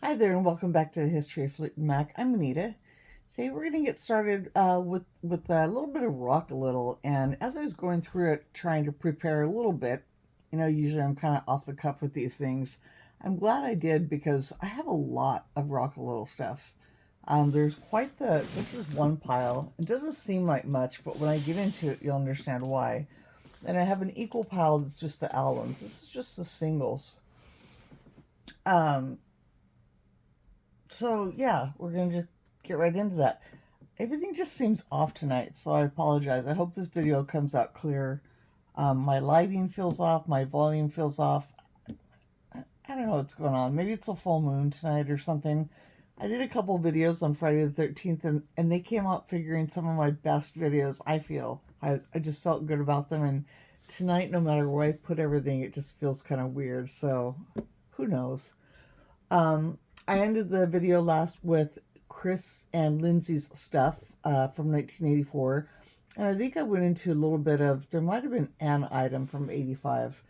Hi there, and welcome back to the History of Fleetwood Mac. I'm Anita. Today we're going to get started with a little bit of rock a little. And as I was going through it, trying to prepare a little bit, usually I'm kind of off the cuff with these things. I'm glad I did because I have a lot of rock a little stuff. There's this is one pile. It doesn't seem like much, but when I get into it, you'll understand why. And I have an equal pile that's just the albums. This is just the singles. Um, So yeah, we're gonna just get right into that. Everything just seems off tonight, so I apologize. I hope this video comes out clear. My lighting feels off, my volume feels off. I don't know what's going on. Maybe it's a full moon tonight or something. I did a couple videos on Friday the 13th, and they came out figuring some of my best videos, I feel. I just felt good about them, and tonight, no matter where I put everything, it just feels kind of weird, so who knows. Um, I ended the video last with Chris and Lindsay's stuff from 1984. And I think I went into a little bit of, there might have been an item from 85.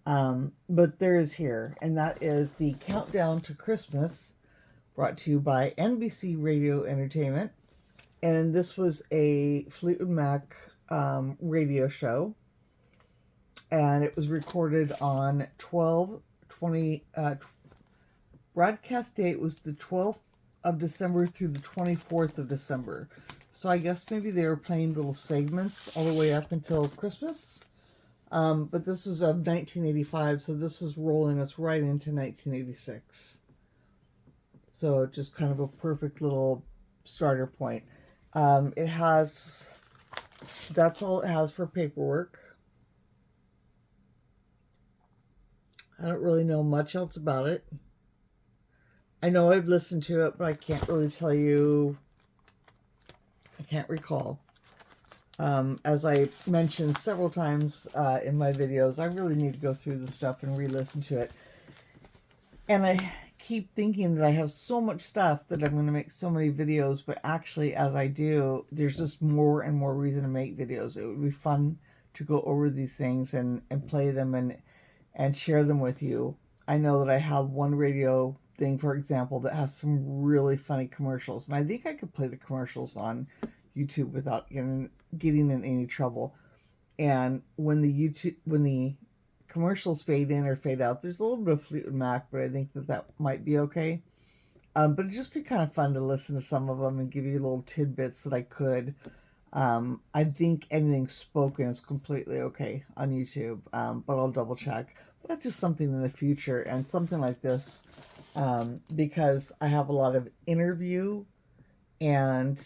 But there is here, and that is the Countdown to Christmas, brought to you by NBC Radio Entertainment. And this was a Fleetwood Mac radio show. And it was recorded on 12/20, broadcast date was the 12th of December through the 24th of December. So I guess maybe they were playing little segments all the way up until Christmas. But this was of 1985, so this was rolling us right into 1986. So just kind of a perfect little starter point. It has, that's all it has for paperwork. I don't really know much else about it. I know I've listened to it, but I can't really tell you. I can't recall. As I mentioned several times in my videos, I really need to go through the stuff and re-listen to it. And I keep thinking that I have so much stuff that I'm going to make so many videos, but actually, as I do, there's just more and more reason to make videos. It would be fun to go over these things and play them and share them with you. I know that I have one radio thing, for example, that has some really funny commercials, and I think I could play the commercials on YouTube without getting in any trouble. And when the commercials fade in or fade out, there's a little bit of Fleetwood Mac, but I think that might be okay. But it'd just be kind of fun to listen to some of them and give you little tidbits that I could. I think anything spoken is completely okay on YouTube, but I'll double check. But that's just something in the future, and something like this, because I have a lot of interview and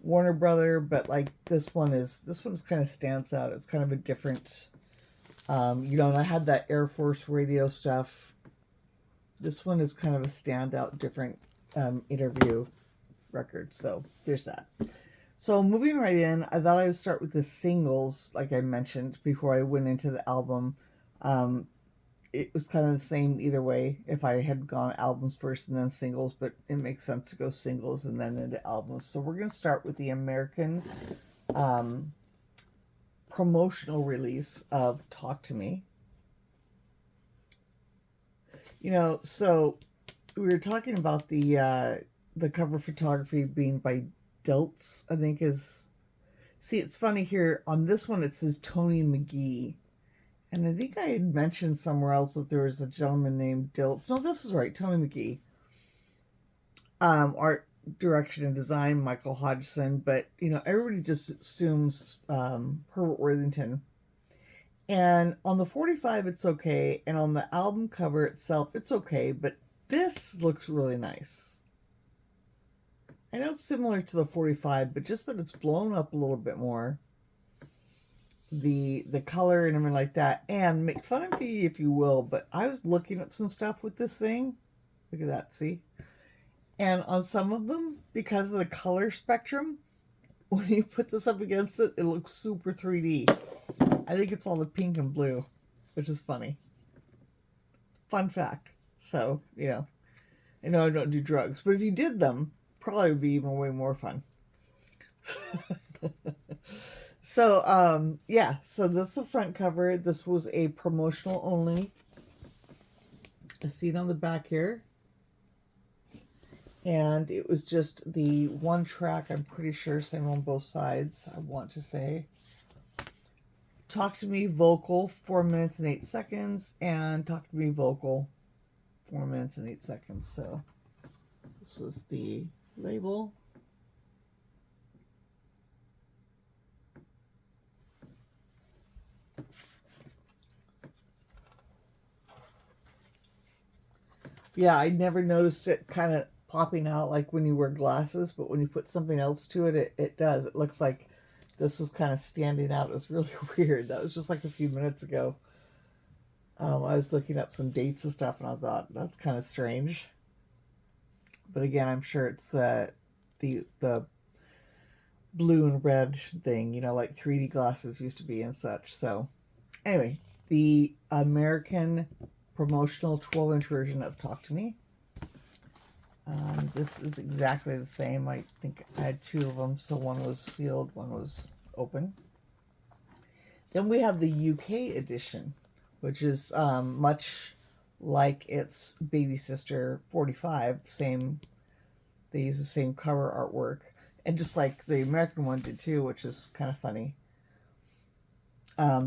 Warner Brother, but like this one kind of stands out. It's kind of a different, and I had that Air Force radio stuff. This one is kind of a standout, different interview record. So there's that. So moving right in, I thought I would start with the singles, like I mentioned, before I went into the album. It was kind of the same either way if I had gone albums first and then singles, but it makes sense to go singles and then into albums. So we're going to start with the American promotional release of Talk to Me. So we were talking about the cover photography being by Dilts, I think is. See, it's funny here on this one. It says Tony McGee, and I think I had mentioned somewhere else that there was a gentleman named Dilts. No, this is right, Tony McGee. Art direction and design, Michael Hodgson, but everybody just assumes Herbert Worthington. And on the 45, it's okay, and on the album cover itself, it's okay, but this looks really nice. I know it's similar to the 45, but just that it's blown up a little bit more. The color and everything like that. And make fun of me if you will, but I was looking up some stuff with this thing. Look at that, see? And on some of them, because of the color spectrum, when you put this up against it, it looks super 3D. I think it's all the pink and blue, which is funny. Fun fact. So, I know I don't do drugs, but if you did them, probably would be even way more fun. So, so this is the front cover. This was a promotional only. I see it on the back here. And it was just the one track, I'm pretty sure, same on both sides, I want to say. Talk to Me vocal, 4 minutes and 8 seconds, and Talk to Me vocal, 4 minutes and 8 seconds. So this was the label. Yeah, I never noticed it kind of popping out like when you wear glasses, but when you put something else to it, it does. It looks like this was kind of standing out. It was really weird. That was just like a few minutes ago. I was looking up some dates and stuff, and I thought, that's kind of strange. But again, I'm sure it's the blue and red thing, you know, like 3D glasses used to be and such. So anyway, the American promotional 12-inch version of Talk to Me. This is exactly the same. I think I had two of them, so one was sealed, one was open. Then we have the UK edition, which is much like its baby sister 45. Same, they use the same cover artwork, and just like the American one did too, which is kind of funny.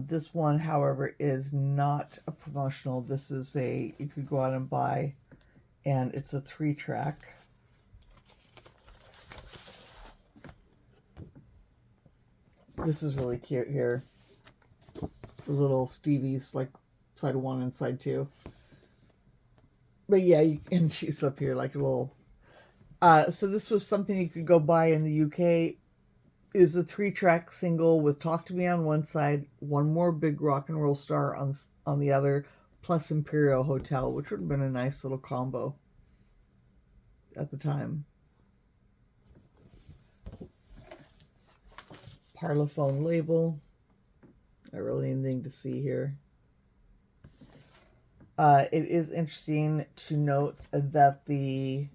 This one, however, is not a promotional. This is a, you could go out and buy, and it's a 3-track. This is really cute here. The little Stevie's, like side 1 and side 2. But yeah, and she's up here like a little. So this was something you could go buy in the UK. It is a 3-track single with Talk to Me on one side, One More Big Rock and Roll Star on the other, plus Imperial Hotel, which would have been a nice little combo at the time. Parlophone label. Not really anything to see here. It is interesting to note that the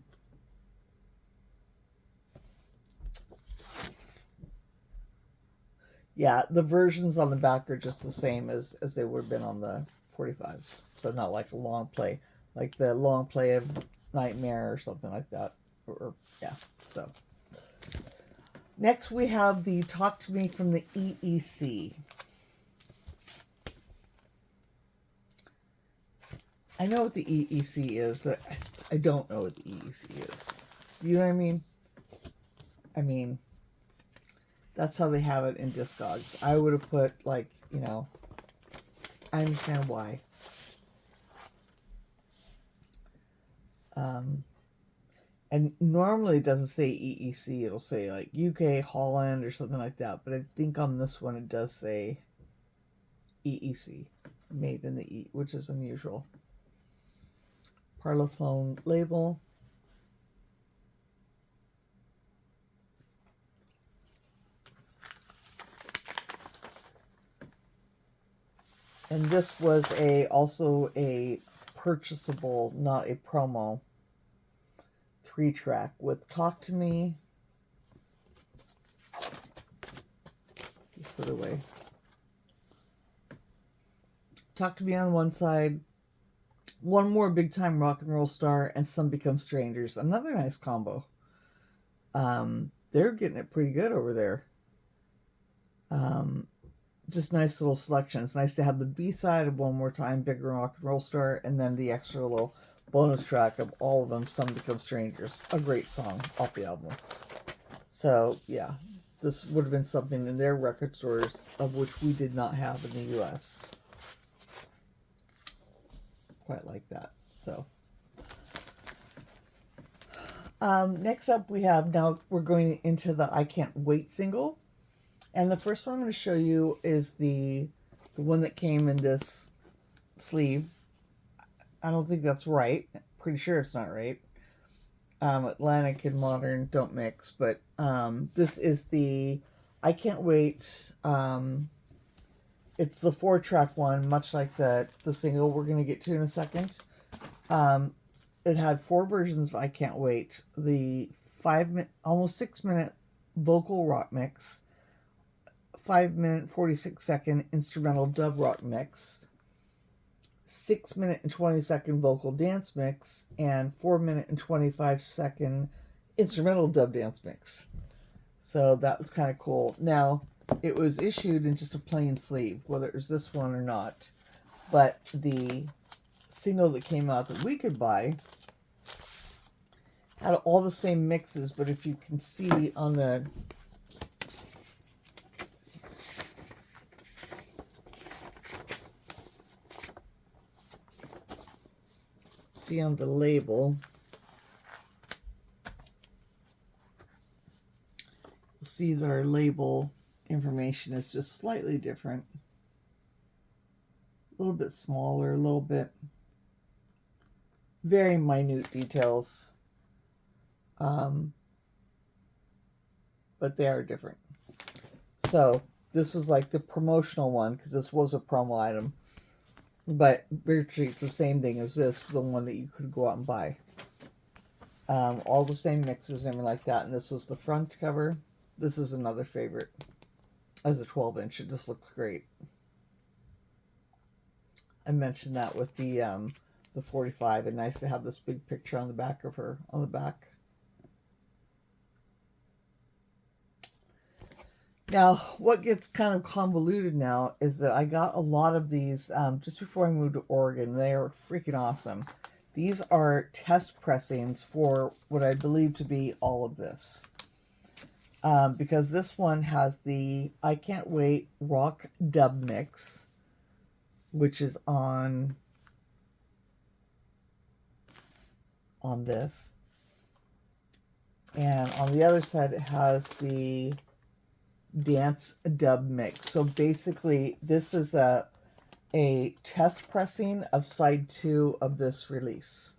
versions on the back are just the same as they would have been on the 45s. So not like a long play, like the long play of Nightmare or something like that. So next we have the Talk to Me from the EEC. I know what the EEC is, but I don't know what the EEC is. You know what I mean? I mean, that's how they have it in Discogs. I would have put, like, you know, I understand why. And normally it doesn't say EEC. It'll say, like, UK, Holland, or something like that. But I think on this one it does say EEC. Made in the E, which is unusual. Parlophone label. And this was also a purchasable, not a promo, 3-track with Talk to Me. Just put it away. Talk to Me on one side, One More Big Time Rock and Roll Star, and Some Become Strangers. Another nice combo. They're getting it pretty good over there. Just nice little selection. It's nice to have the B-side of One More Time, Big Rock and Roll Star, and then the extra little bonus track of all of them, Some Become Strangers. A great song off the album. So, yeah, this would have been something in their record stores of which we did not have in the U.S. Quite like that. So, next up we have, now we're going into the I Can't Wait single. And the first one I'm going to show you is the one that came in this sleeve. I don't think that's right. Pretty sure it's not right. Atlantic and Modern don't mix, but this is the I Can't Wait. It's the 4-track one, much like the single we're going to get to in a second. It had 4 versions of I Can't Wait. The 5-minute, almost 6-minute vocal rock mix, 5-minute, 46-second instrumental dub rock mix, 6-minute and 20-second vocal dance mix, and 4-minute and 25-second instrumental dub dance mix. So that was kind of cool. Now, it was issued in just a plain sleeve, whether it was this one or not. But the single that came out that we could buy had all the same mixes, but if you can see on the label, you'll see that our label information is just slightly different. A little bit smaller, a little bit, very minute details. But they are different. So this was like the promotional one, because this was a promo item. But virtually it's the same thing as this, the one that you could go out and buy. All the same mixes and everything like that. And this was the front cover. This is another favorite. As a 12-inch, it just looks great. I mentioned that with the 45, and nice to have this big picture on the back of her, on the back. Now, what gets kind of convoluted now is that I got a lot of these just before I moved to Oregon. They are freaking awesome. These are test pressings for what I believe to be all of this. Because this one has the I Can't Wait Rock Dub Mix, which is on this. And on the other side, it has the Dance Dub Mix. So basically, this is a test pressing of side 2 of this release.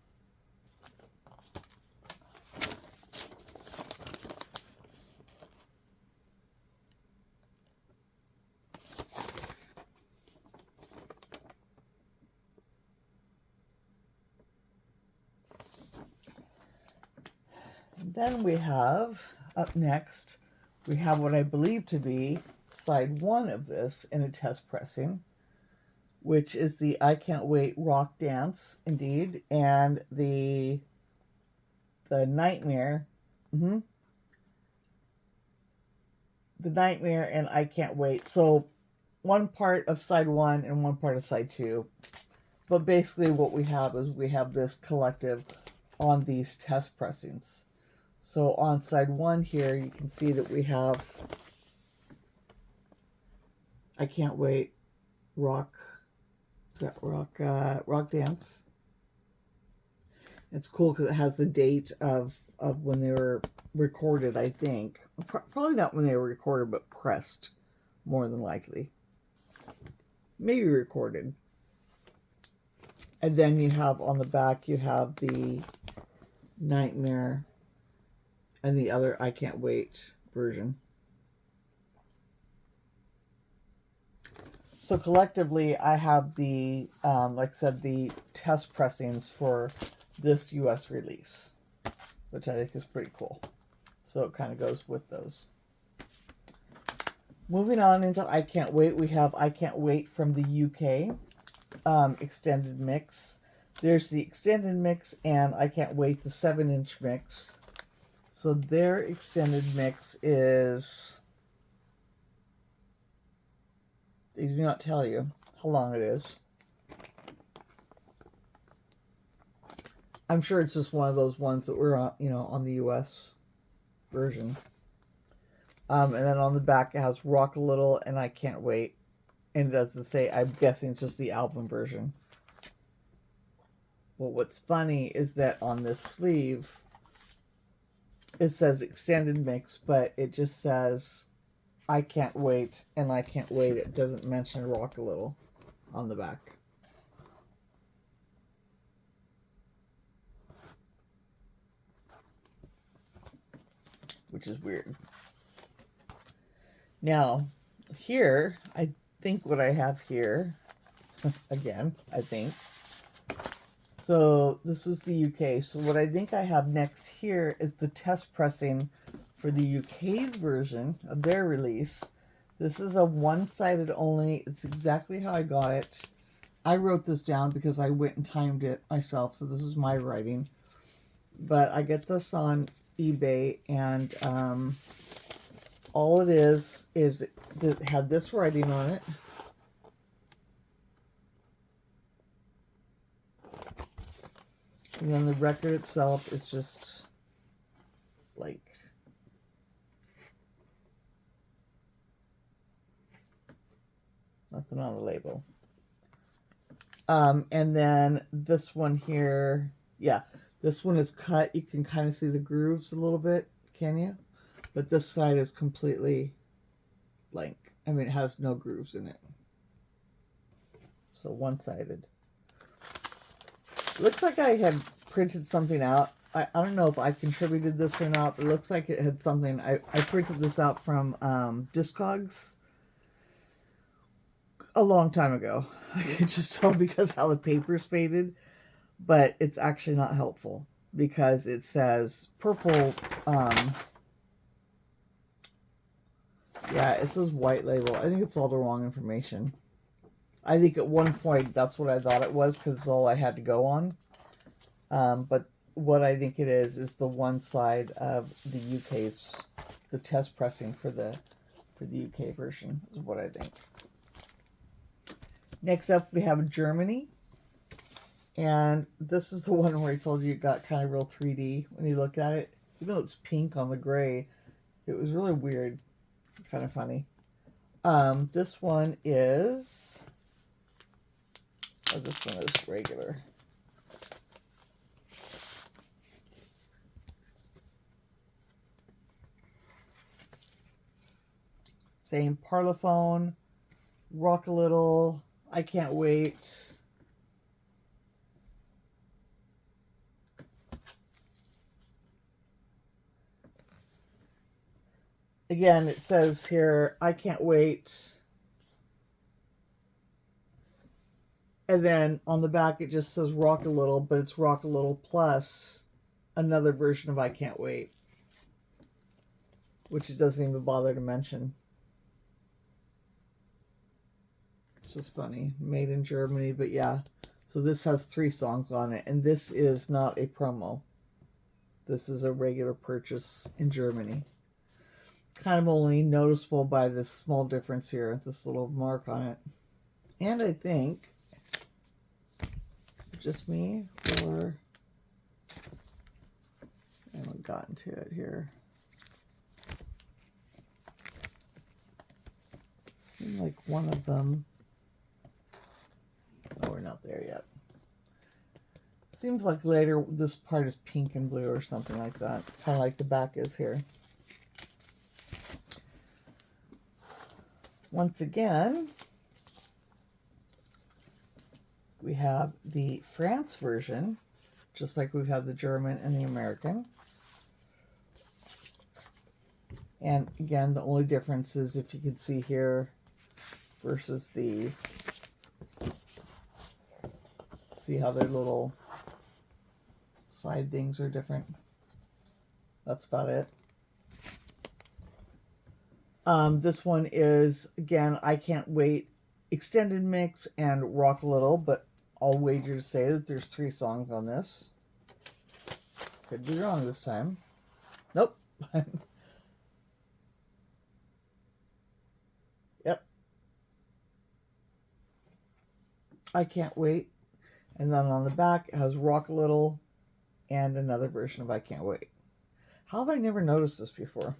And then we have, up next, we have what I believe to be side 1 of this in a test pressing, which is the I Can't Wait Rock Dance, indeed, and the Nightmare. The Nightmare and I Can't Wait. So one part of side 1 and one part of side 2. But basically what we have is we have this collective on these test pressings. So on side 1 here, you can see that we have I Can't Wait Rock Dance. It's cool because it has the date of when they were recorded, I think. Probably not when they were recorded, but pressed, more than likely. Maybe recorded. And then you have on the back, you have the Nightmare and the other I Can't Wait version. So collectively, I have the, like I said, the test pressings for this US release, which I think is pretty cool. So it kind of goes with those. Moving on into I Can't Wait, we have I Can't Wait from the UK extended mix. There's the extended mix, and I Can't Wait the 7-inch mix. So their extended mix is, they do not tell you how long it is. I'm sure it's just one of those ones that were on, on the US version. And then on the back it has Rock a Little and I Can't Wait. And it doesn't say, I'm guessing it's just the album version. Well, what's funny is that on this sleeve, it says extended mix, but it just says I Can't Wait and I Can't Wait. It doesn't mention Rock a Little on the back. Which is weird. Now, here, I think what I have here, again, I think. So this was the UK. So what I think I have next here is the test pressing for the UK's version of their release. This is a one-sided only. It's exactly how I got it. I wrote this down because I went and timed it myself, so this is my writing. But I get this on eBay, and all it is it had this writing on it. And then the record itself is just like nothing on the label. And then this one here, yeah, this one is cut. You can kind of see the grooves a little bit, can you? But this side is completely blank. I mean, it has no grooves in it. So one-sided. Looks like I had printed something out. I don't know if I contributed this or not, but it looks like it had something. I printed this out from Discogs a long time ago. I could just tell because how the paper's faded, but it's actually not helpful because it says purple, yeah, it says white label. I think it's all the wrong information. I think at one point that's what I thought it was because it's all I had to go on. But what I think it is the one side of the UK's, the test pressing for the UK version is what I think. Next up, we have Germany. And this is the one where I told you it got kind of real 3D when you look at it. Even though it's pink on the gray, it was really weird. Kind of funny. This one is... Oh, this one is regular. Same Parlophone, Rock a Little, I Can't Wait. Again, it says here, I Can't Wait. And then on the back, it just says Rock a Little, but it's Rock a Little plus another version of I Can't Wait, which it doesn't even bother to mention. It's just funny. Made in Germany, but yeah. So this has 3 songs on it, and this is not a promo. This is a regular purchase in Germany. Kind of only noticeable by this small difference here, this little mark on it. And I think, is it just me, or I haven't gotten to it here. Seems like one of them, oh, we're not there yet. Seems like later this part is pink and blue or something like that, kind of like the back is here. Once again, we have the France version, just like we've had the German and the American. And again, the only difference is, if you can see here, versus the, see how their little side things are different. That's about it. This one is, again, I Can't Wait extended mix and Rock a Little, but I'll wager to say that there's 3 songs on this. Could be wrong this time. Nope. Yep. I Can't Wait. And then on the back, it has Rock a Little and another version of I Can't Wait. How have I never noticed this before?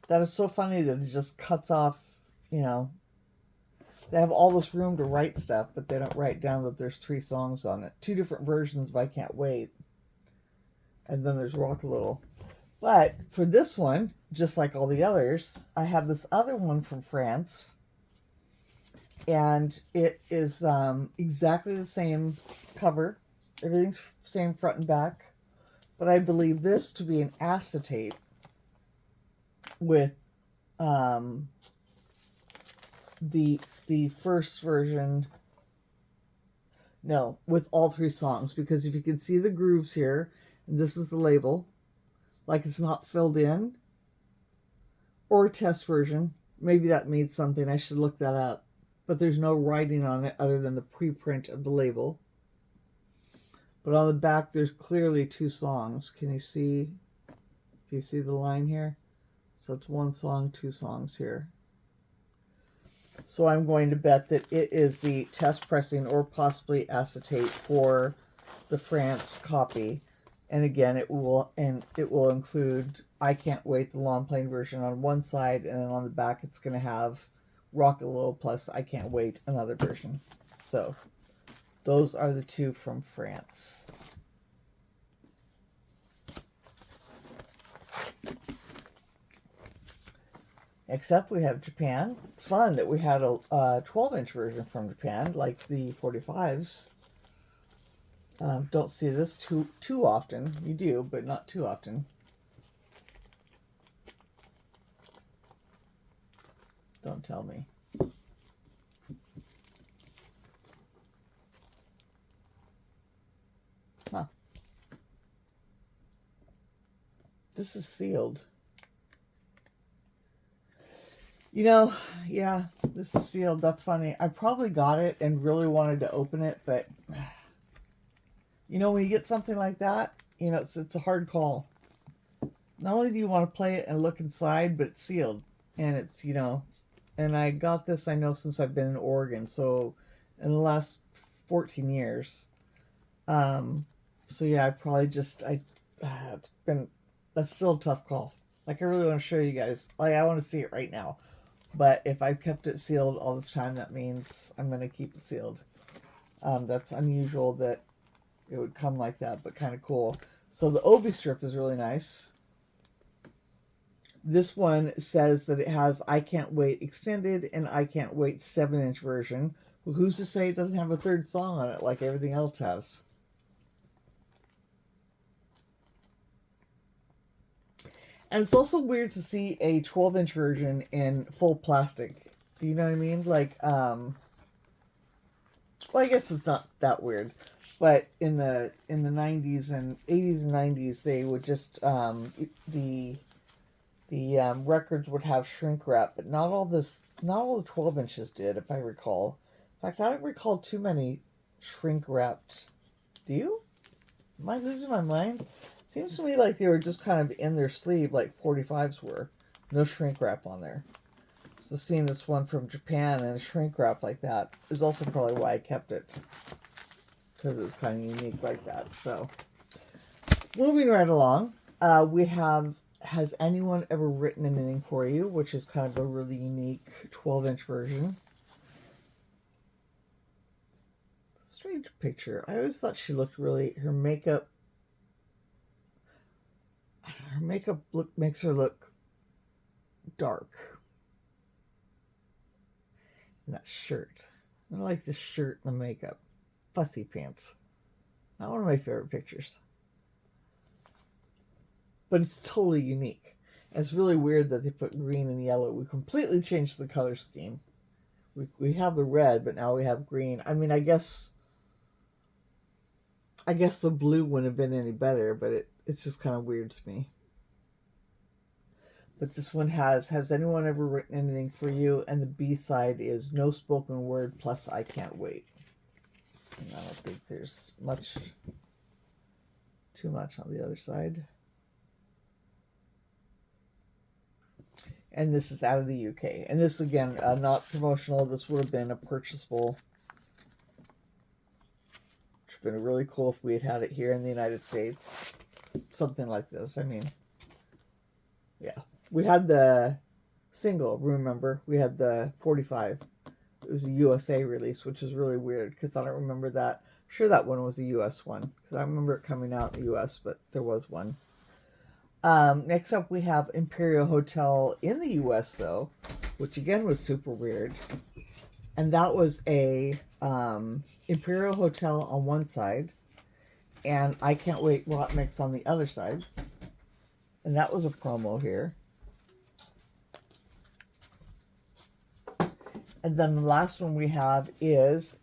That is so funny that it just cuts off, you know. They have all this room to write stuff, but they don't write down that there's 3 songs on it. 2 different versions of I Can't Wait. And then there's Rock a Little. But for this one, just like all the others, I have this other one from France. And it is exactly the same cover. Everything's same front and back. But I believe this to be an acetate with the first version. No, with all 3 songs, because if you can see the grooves here, and this is the label, like it's not filled in, or a test version. Maybe that means something. I should look that up. But there's no writing on it other than the preprint of the label. But on the back, there's clearly 2 songs. Can you see? Do you see the line here? So it's 1 song, 2 songs here. So I'm going to bet that it is the test pressing or possibly acetate for the France copy. And again, it will include I Can't Wait, the long playing version on one side, and then on the back it's going to have Rock a Little plus I Can't Wait, another version. So those are the 2 from France. Except we have Japan. Fun that we had a 12-inch version from Japan, like the 45s. Don't see this too often. You do, but not too often. Don't tell me. Huh. This is sealed. You know, yeah, this is sealed. That's funny. I probably got it and really wanted to open it, but you know, when you get something like that, you know, it's a hard call. Not only do you want to play it and look inside, but it's sealed. And it's, you know, and I got this, I know, since I've been in Oregon. So in the last 14 years. So yeah, I probably just, that's still a tough call. Like, I really want to show you guys. Like, I want to see it right now. But if I've kept it sealed all this time, that means I'm going to keep it sealed. That's unusual that it would come like that, but kind of cool. So the Obi strip is really nice. This one says that it has I Can't Wait extended and I Can't Wait 7-inch version. Well, who's to say it doesn't have a 3rd song on it like everything else has? And it's also weird to see a 12-inch version in full plastic. Do you know what I mean? Like, well, I guess it's not that weird. But in the 90s and 80s and 90s, they would just, the records would have shrink wrap, but not all the 12 inches did, if I recall. In fact, I don't recall too many shrink wrapped. Do you? Am I losing my mind? Seems to me like they were just kind of in their sleeve like 45s were. No shrink wrap on there. So seeing this one from Japan and a shrink wrap like that is also probably why I kept it. Because it's kind of unique like that. So, moving right along, we have Has Anyone Ever Written Anything For You? Which is kind of a really unique 12-inch version. Strange picture. I always thought she looked really, her makeup makes her look dark. And that shirt. I like this shirt and the makeup. Fussy pants. Not one of my favorite pictures. But it's totally unique. And it's really weird that they put green and yellow. We completely changed the color scheme. We have the red, but now we have green. I mean, I guess the blue wouldn't have been any better, but it's just kind of weird to me. But this one has anyone ever written anything for you? And the B-side is No Spoken Word plus I Can't Wait. And I don't think there's too much on the other side. And this is out of the UK. And this, again, not promotional. This would have been a purchasable. Which would have been really cool if we had had it here in the United States. Something like this. I mean, yeah. We had the single, remember? We had the 45. It was a USA release, which is really weird because I don't remember that. I'm sure that one was a US one because I remember it coming out in the US, but there was one. Next up, we have Imperial Hotel in the US, though, which again was super weird. And that was a Imperial Hotel on one side, and I Can't Wait Rot Mix on the other side. And that was a promo here. And then the last one we have is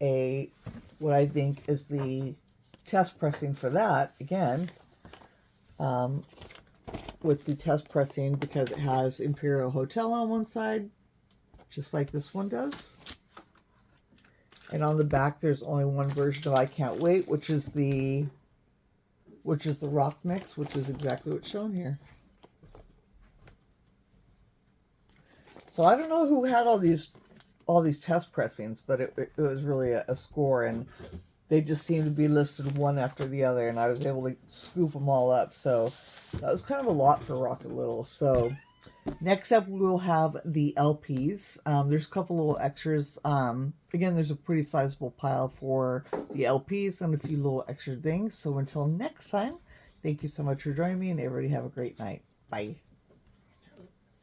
what I think is the test pressing for that, again. with the test pressing because it has Imperial Hotel on one side, just like this one does. And on the back, there's only one version of I Can't Wait, which is the rock mix, which is exactly what's shown here. So I don't know who had all these test pressings, but it was really a score, and they just seemed to be listed one after the other, and I was able to scoop them all up. So that was kind of a lot for Rocket Little. So next up, we will have the LPs. There's a couple little extras. Again, there's a pretty sizable pile for the LPs and a few little extra things. So until next time, thank you so much for joining me, and everybody have a great night. Bye.